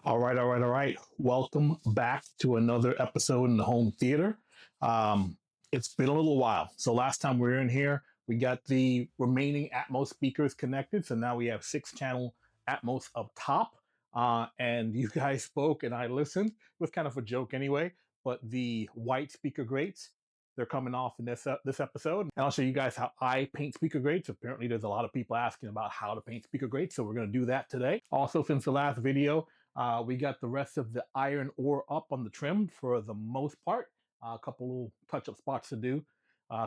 All right. Welcome back to another episode in the home theater. It's been a little while. So last time we were in here, we got the remaining Atmos speakers connected. So now we have 6-channel Atmos up top. And you guys spoke and I listened. It was kind of a joke anyway, but the white speaker grates, they're coming off in this episode. And I'll show you guys how I paint speaker grates. Apparently there's a lot of people asking about how to paint speaker grates. So we're going to do that today. Also, since the last video, we got the rest of the iron ore up on the trim for the most part. A couple little touch-up spots to do.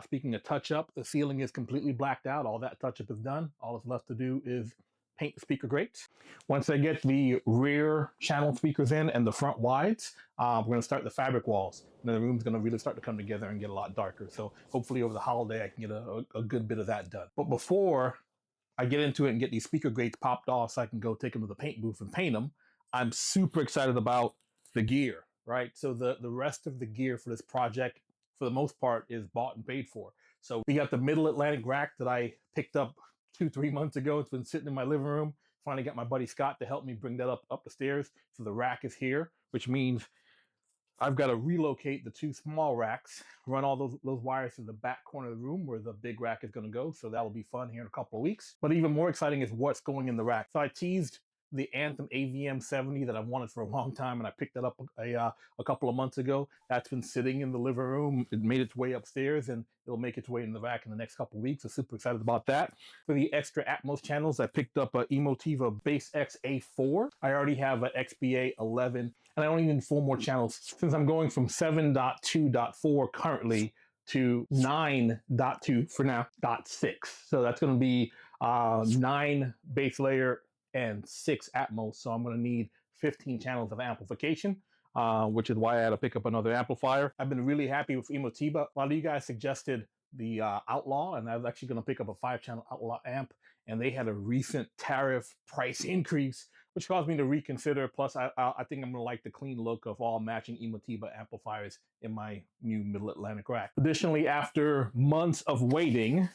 Speaking of touch-up, the ceiling is completely blacked out. All that touch-up is done. All that's left to do is paint the speaker grates. Once I get the rear channel speakers in and the front wides, we're going to start the fabric walls. And the room's going to really start to come together and get a lot darker. So hopefully over the holiday, I can get a good bit of that done. But before I get into it and get these speaker grates popped off so I can go take them to the paint booth and paint them, I'm super excited about the gear, right? So the rest of the gear for this project, for the most part, is bought and paid for. So we got the middle Atlantic rack that I picked up 2-3 months ago. It's been sitting in my living room. Finally got my buddy Scott to help me bring that up the stairs. So the rack is here, which means I've got to relocate the 2 small racks, run all those wires to the back corner of the room where the big rack is going to go. So that'll be fun here in a couple of weeks. But even more exciting is what's going in the rack. So I teased the Anthem AVM 70 that I've wanted for a long time, and I picked that up a couple of months ago. That's been sitting in the living room. It made its way upstairs, and it'll make its way in the rack in the next couple of weeks. So super excited about that. For the extra Atmos channels, I picked up a Emotiva Base X A4. I already have an XBA 11, and I only need 4 more channels. Since I'm going from 7.2.4 currently to 9.2 for now, .6. So that's going to be 9 base layer and 6 Atmos, so I'm going to need 15 channels of amplification, which is why I had to pick up another amplifier. I've been really happy with Emotiva. A lot of you guys suggested the Outlaw, and I was actually going to pick up a 5-channel Outlaw amp, and they had a recent tariff price increase, which caused me to reconsider. Plus, I think I'm going to like the clean look of all matching Emotiva amplifiers in my new Middle Atlantic rack. Additionally, after months of waiting,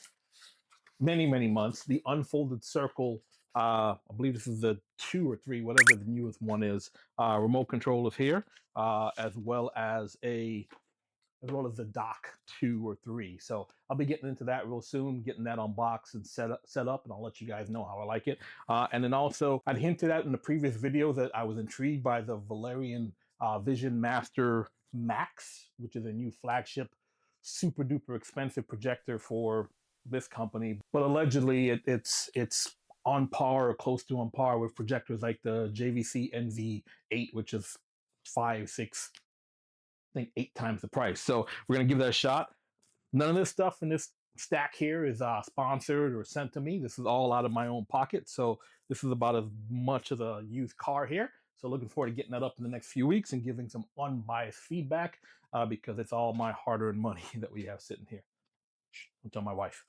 many months, the Unfolded Circle, I believe this is the 2 or 3, whatever the newest one is, remote control is here, as well as the dock 2 or 3. So I'll be getting into that real soon, getting that unboxed and set up, and I'll let you guys know how I like it. And then also, I'd hinted at in the previous video that I was intrigued by the Valerian Vision Master Max, which is a new flagship, super duper expensive projector for this company, but allegedly it's on par or close to on par with projectors like the JVC NV8, which is 5, 6, I think 8 times the price. So we're gonna give that a shot. None of this stuff in this stack here is sponsored or sent to me. This is all out of my own pocket. So this is about as much as a used car here. So looking forward to getting that up in the next few weeks and giving some unbiased feedback because it's all my hard-earned money that we have sitting here. I'll tell my wife.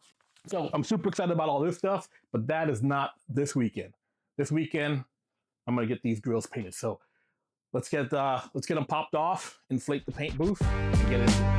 So I'm super excited about all this stuff, but that is not this weekend. This weekend, I'm gonna get these grills painted. So let's get them popped off, inflate the paint booth, and get into it.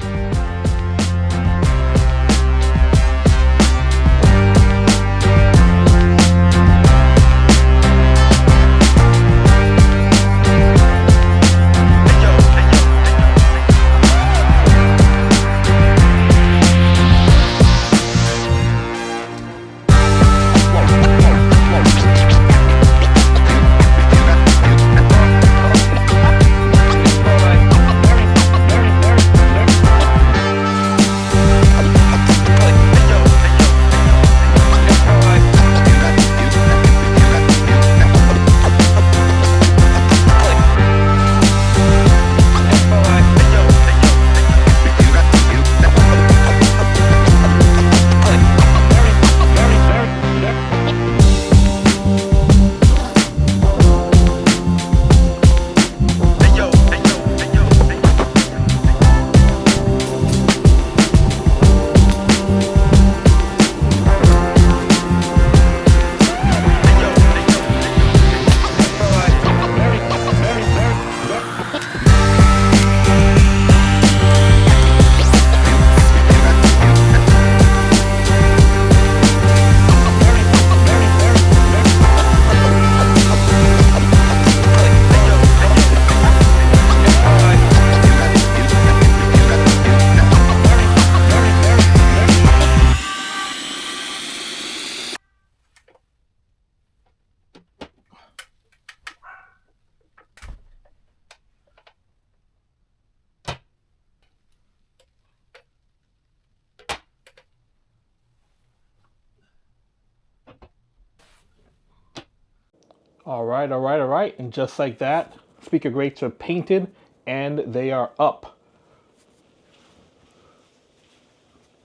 All right, all right, all right. And just like that, speaker grates are painted and they are up.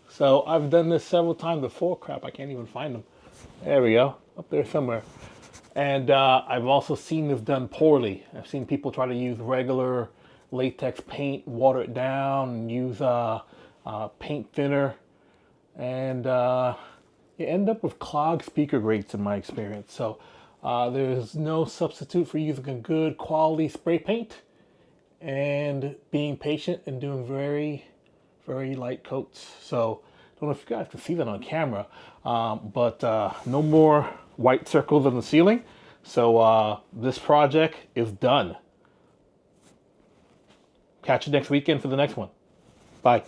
So I've done this several times before. Crap, I can't even find them. There we go, up there somewhere. And I've also seen this done poorly. I've seen people try to use regular latex paint, water it down, and use paint thinner. And you end up with clogged speaker grates in my experience. So there's no substitute for using a good quality spray paint and being patient and doing very, very light coats. So I don't know if you guys can see that on camera, but no more white circles on the ceiling. So this project is done. Catch you next weekend for the next one. Bye.